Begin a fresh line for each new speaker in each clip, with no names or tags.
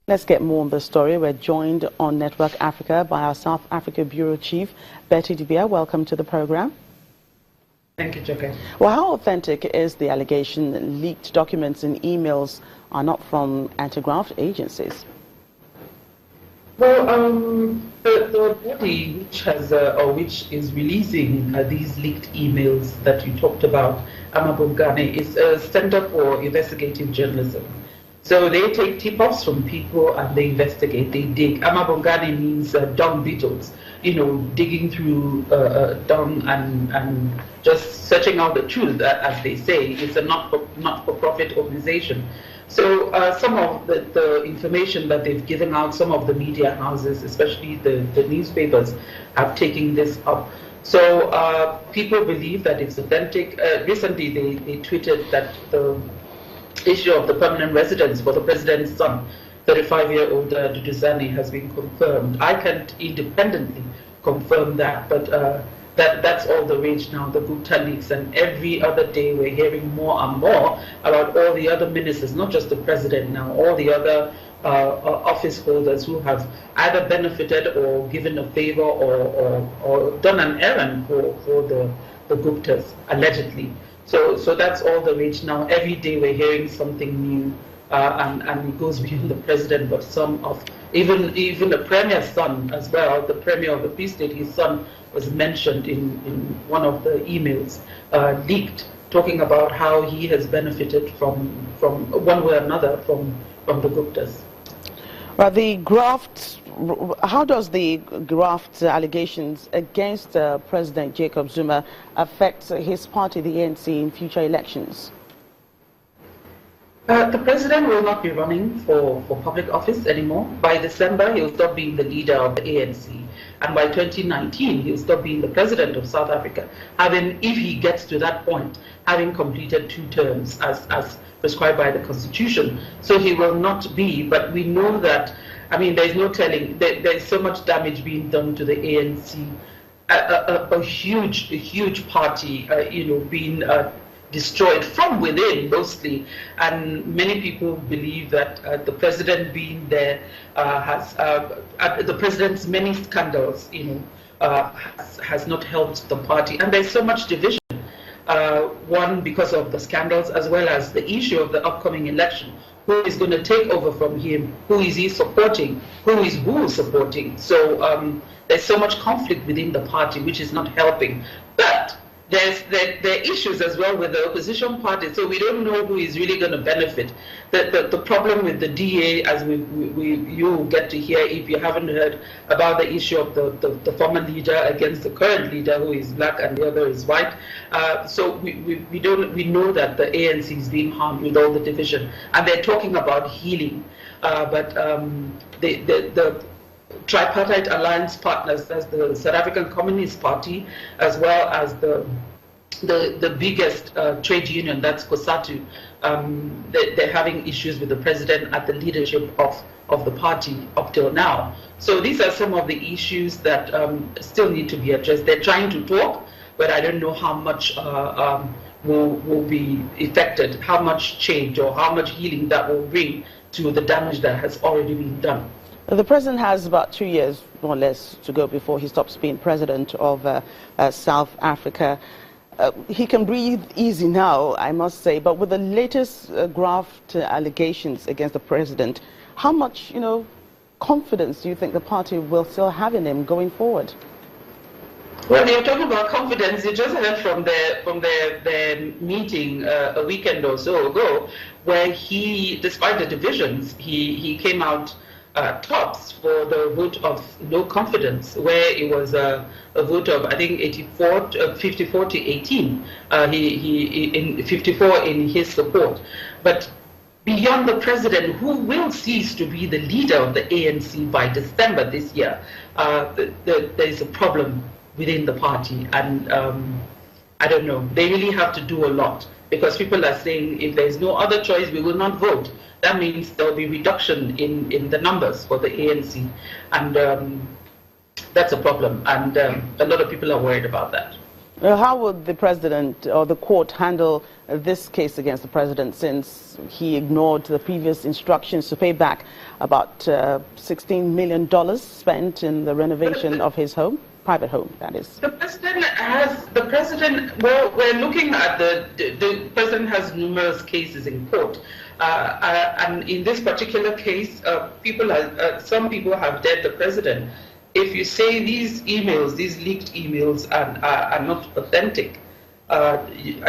Let's get more on the story. We're joined on Network Africa by our South Africa Bureau Chief, Betty de Beer. Welcome to the program.
Thank you, Joke.
Well, how authentic is the allegation that leaked documents and emails are not from anti-graft agencies?
Well, the body which has which is releasing these leaked emails that you talked about, Amabongane, is a Center for Investigative Journalism. So they take tip-offs from people and they investigate, they dig. Amabongane means dung beetles, digging through dung and just searching out the truth, as they say. It's a not-for-profit organization. So some of the information that they've given out, some of the media houses, especially the newspapers, have taken this up. So people believe that it's authentic. Recently, they tweeted that the issue of the permanent residence for the president's son, 35-year-old Duduzane, has been confirmed. I can't independently confirm that, but that's all the rage now, the Gupta leaks, and every other day we're hearing more and more about all the other ministers, not just the president now, all the other office holders who have either benefited or given a favor or done an errand for the Guptas, allegedly. So that's all the rage now. Every day we're hearing something new, and it goes beyond the president, but some of even the premier's son as well. The premier of the Free State, his son was mentioned in one of the emails leaked, talking about how he has benefited from one way or another from the Guptas.
Well, how does the graft allegations against President Jacob Zuma affect his party, the ANC, in future elections?
The president will not be running for public office anymore. By December, he'll stop being the leader of the ANC. And by 2019, he'll stop being the president of South Africa, if he gets to that point, having completed 2 terms as prescribed by the Constitution. So he will not be, but we know that, there's no telling, there's so much damage being done to the ANC, a huge party, being destroyed from within mostly, and many people believe that the president being there has the president's many scandals, has not helped the party, and there's so much division. One, because of the scandals, as well as the issue of the upcoming election. Who is going to take over from him? Who is he supporting? Who is supporting? So there's so much conflict within the party, which is not helping. But there are issues as well with the opposition party, so we don't know who is really going to benefit. The problem with the DA, as you get to hear if you haven't heard about the issue of the former leader against the current leader, who is black and the other is white. So we know that the ANC is being harmed with all the division, and they're talking about healing, but the tripartite alliance partners, as the South African Communist Party, as well as the biggest trade union, that's COSATU, they're having issues with the president at the leadership of the party up till now. So these are some of the issues that still need to be addressed. They're trying to talk, but I don't know how much will be affected, how much change or how much healing that will bring to the damage that has already been done.
The president has about 2 years, more or less, to go before he stops being president of South Africa. He can breathe easy now, I must say, but with the latest graft allegations against the president, how much, confidence do you think the party will still have in him going forward?
Well, you're talking about confidence. You just heard from their meeting a weekend or so ago, where he, despite the divisions, he came out tops for the vote of no confidence, where it was a vote of, I think, 54 to 18. He in 54 in his support. But beyond the president, who will cease to be the leader of the ANC by December this year, there is a problem within the party, and I don't know. They really have to do a lot, because people are saying if there is no other choice, we will not vote. That means there will be reduction in the numbers for the ANC, and that's a problem, and a lot of people are worried about that.
How would the president or the court handle this case against the president, since he ignored the previous instructions to pay back about $16 million spent in the renovation of his home, private home, that is?
Well, we're looking at the president has numerous cases in court. And in this particular case, some people have dared the president. If you say these emails, these leaked emails are not authentic,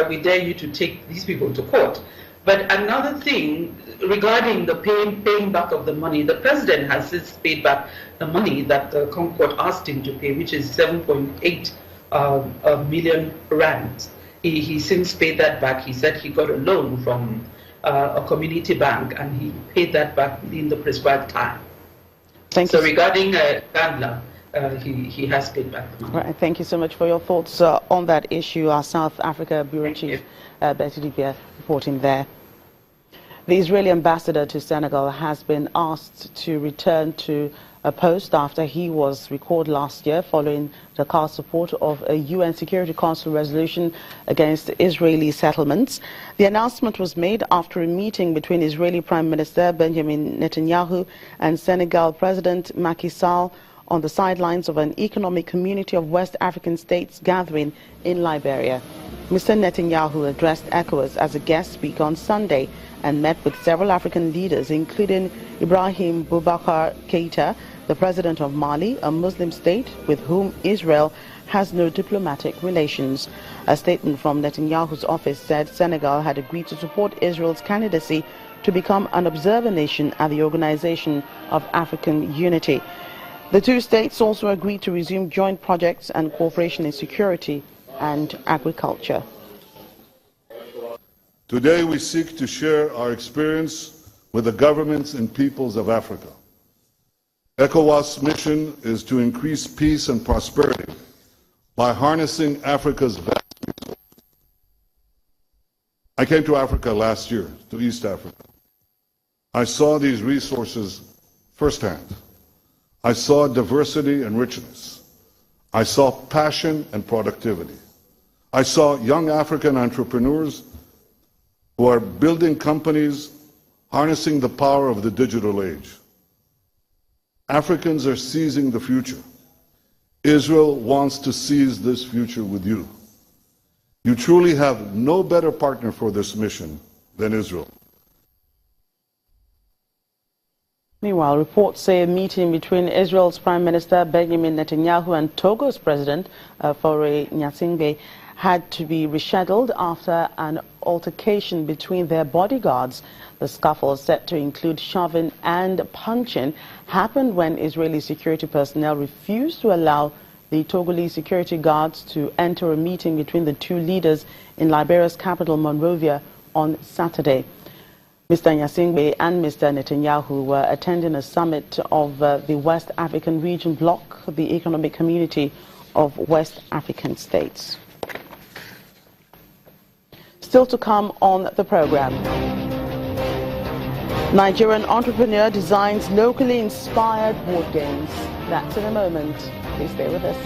we dare you to take these people to court. But another thing regarding the paying back of the money, the president has since paid back the money that the Concord asked him to pay, which is 7.8 million rands. He since paid that back. He said he got a loan from a community bank, and he paid that back within the prescribed time.
Thank you.
So regarding Gandla, he has paid back the money.
Right, thank you so much for your thoughts on that issue. Our South Africa Bureau Chief, Betty Dibia, reporting there. The Israeli ambassador to Senegal has been asked to return to a post after he was recalled last year following the cast support of a UN Security Council resolution against Israeli settlements. The announcement was made after a meeting between Israeli Prime Minister Benjamin Netanyahu and Senegal President Macky Sall on the sidelines of an economic community of West African states gathering in Liberia. Mr. Netanyahu addressed ECOWAS as a guest speaker on Sunday and met with several African leaders, including Ibrahim Boubacar Keïta, the president of Mali, a Muslim state with whom Israel has no diplomatic relations. A statement from Netanyahu's office said Senegal had agreed to support Israel's candidacy to become an observer nation at the Organization of African Unity. The two states also agreed to resume joint projects and cooperation in security and agriculture.
Today we seek to share our experience with the governments and peoples of Africa. ECOWAS' mission is to increase peace and prosperity by harnessing Africa's vast resources. I came to Africa last year, to East Africa. I saw these resources firsthand. I saw diversity and richness. I saw passion and productivity. I saw young African entrepreneurs who are building companies, harnessing the power of the digital age. Africans are seizing the future. Israel wants to seize this future with you. You truly have no better partner for this mission than Israel.
Meanwhile, reports say a meeting between Israel's Prime Minister Benjamin Netanyahu and Togo's President Faure Gnassingbé had to be rescheduled after an altercation between their bodyguards. The scuffle, set to include shoving and punching, happened when Israeli security personnel refused to allow the Togolese security guards to enter a meeting between the two leaders in Liberia's capital, Monrovia, on Saturday. Mr. Gnassingbé and Mr. Netanyahu were attending a summit of the West African Region Bloc, the Economic Community of West African States. Still to come on the program. Nigerian entrepreneur designs locally inspired board games. That's in a moment. Please stay with us.